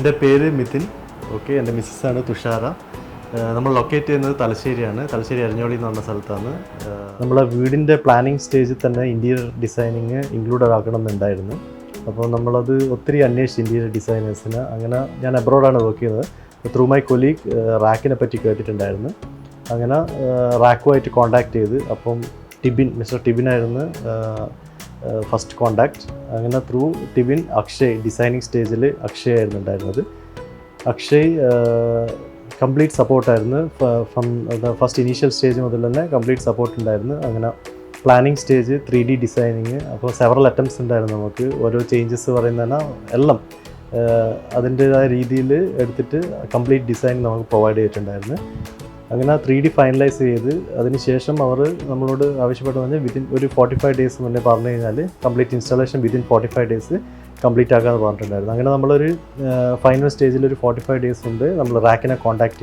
എൻ്റെ പേര് മിഥിൻ. ഓക്കെ, എൻ്റെ മിസ്സസ്സാണ് തുഷാര. നമ്മൾ ലൊക്കേറ്റ് ചെയ്യുന്നത് തലശ്ശേരിയാണ്. തലശ്ശേരി അരിഞ്ഞോളി എന്ന് പറഞ്ഞ സ്ഥലത്താണ്. നമ്മളെ വീടിൻ്റെ പ്ലാനിങ് സ്റ്റേജിൽ തന്നെ ഇൻറ്റീരിയർ ഡിസൈനിങ് ഇൻക്ലൂഡഡ് ആക്കണം എന്നുണ്ടായിരുന്നു. അപ്പോൾ നമ്മളത് ഒത്തിരി അന്വേഷിച്ച് ഇൻറ്റീരിയർ ഡിസൈനേഴ്സിന്. അങ്ങനെ ഞാൻ അബ്രോഡാണ് വർക്ക് ചെയ്യുന്നത്. ത്രൂ മൈ കൊലീഗ് റാക്കിനെ പറ്റി കേട്ടിട്ടുണ്ടായിരുന്നു. അങ്ങനെ റാക്കുമായിട്ട് കോൺടാക്ട് ചെയ്ത്, അപ്പം മിസ്റ്റർ ടിബിനായിരുന്നു ഫസ്റ്റ് കോണ്ടാക്ട്. അങ്ങനെ ത്രൂ ടിബിൻ അക്ഷയ് ഡിസൈനിങ് സ്റ്റേജിൽ അക്ഷയ് ആയിരുന്നു ഉണ്ടായിരുന്നത്. അക്ഷയ് കംപ്ലീറ്റ് സപ്പോർട്ടായിരുന്നു. ഫ്രം ഫസ്റ്റ് ഇനീഷ്യൽ സ്റ്റേജ് മുതൽ തന്നെ കംപ്ലീറ്റ് സപ്പോർട്ട് ഉണ്ടായിരുന്നു. അങ്ങനെ പ്ലാനിങ് സ്റ്റേജ്, 3D ഡിസൈനിങ്, അപ്പോൾ സെവറൽ അറ്റംപ്റ്റ്സ് ഉണ്ടായിരുന്നു. നമുക്ക് ഓരോ ചേഞ്ചസ് പറയുന്നതിന് എല്ലാം അതിൻ്റേതായ രീതിയിൽ എടുത്തിട്ട് കംപ്ലീറ്റ് ഡിസൈൻ നമുക്ക് പ്രൊവൈഡ് ചെയ്തിട്ടുണ്ടായിരുന്നു. അങ്ങനെ 3D ഫൈനലൈസ് ചെയ്ത് അതിനുശേഷം അവർ നമ്മളോട് ആവശ്യപ്പെട്ടു പറഞ്ഞാൽ ഒരു 45 ഡേയ്സ് മുന്നേ പറഞ്ഞു കഴിഞ്ഞാൽ complete installation within 45 days complete ആക്കാമെന്ന് പറഞ്ഞിട്ടുണ്ടായിരുന്നു. അങ്ങനെ നമ്മളൊരു ഫൈനൽ സ്റ്റേജിൽ ഒരു 45 ഡേയ്സ് ഉണ്ട്. നമ്മൾ റാക്കിനെ കോൺടാക്ട്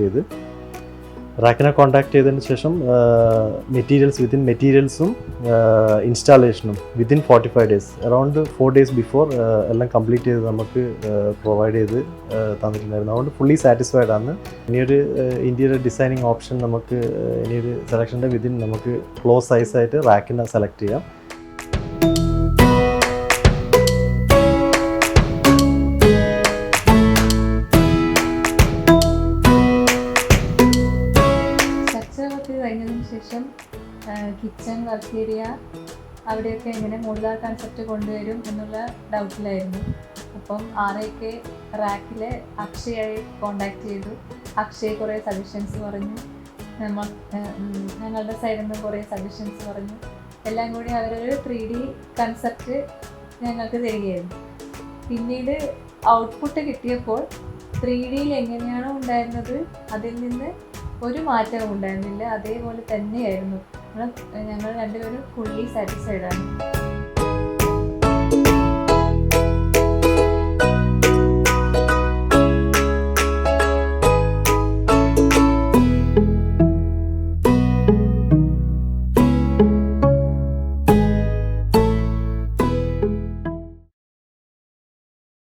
ചെയ്തതിന് ശേഷം മെറ്റീരിയൽസും ഇൻസ്റ്റാളേഷനും within 45 days, around 4 days before എല്ലാം കംപ്ലീറ്റ് ചെയ്ത് നമുക്ക് പ്രൊവൈഡ് ചെയ്ത് തന്നിട്ടുണ്ടായിരുന്നു. അതുകൊണ്ട് ഫുള്ളി സാറ്റിസ്ഫൈഡ് ആണ്. ഇനിയൊരു ഇൻറ്റീരിയർ ഡിസൈനിങ് ഓപ്ഷൻ നമുക്ക് ഇനിയൊരു സെലക്ഷൻ്റെ വിതിൻ നമുക്ക് ക്ലോസ് സൈസായിട്ട് റാക്കിനെ സെലക്ട് ചെയ്യാം. കഴിഞ്ഞതിന് ശേഷം കിച്ചൺ, വർക്ക് ഏരിയ അവിടെയൊക്കെ എങ്ങനെ മോഡുലാർ കൺസെപ്റ്റ് കൊണ്ടുവരും എന്നുള്ള ഡൗട്ടിലായിരുന്നു. അപ്പം RAK റാക്കിലെ അക്ഷയായി കോണ്ടാക്ട് ചെയ്തു. അക്ഷയ് കുറേ സജഷൻസ് പറഞ്ഞു, ഞങ്ങളുടെ സൈഡിൽ നിന്ന് കുറേ സജഷൻസ് പറഞ്ഞു. എല്ലാം കൂടി അവരൊരു 3D കൺസെപ്റ്റ് ഞങ്ങൾക്ക് തരികയായിരുന്നു. പിന്നീട് ഔട്ട്പുട്ട് കിട്ടിയപ്പോൾ 3Dയിൽ എങ്ങനെയാണോ ഉണ്ടായിരുന്നത് അതിൽ നിന്ന് ഒരു മാറ്റവും ഉണ്ടായിരുന്നില്ല. അതേപോലെ തന്നെയായിരുന്നു. ഞങ്ങൾ രണ്ടുപേരും ഫുള്ളി സാറ്റിസ്ഫൈഡ് ആണ്.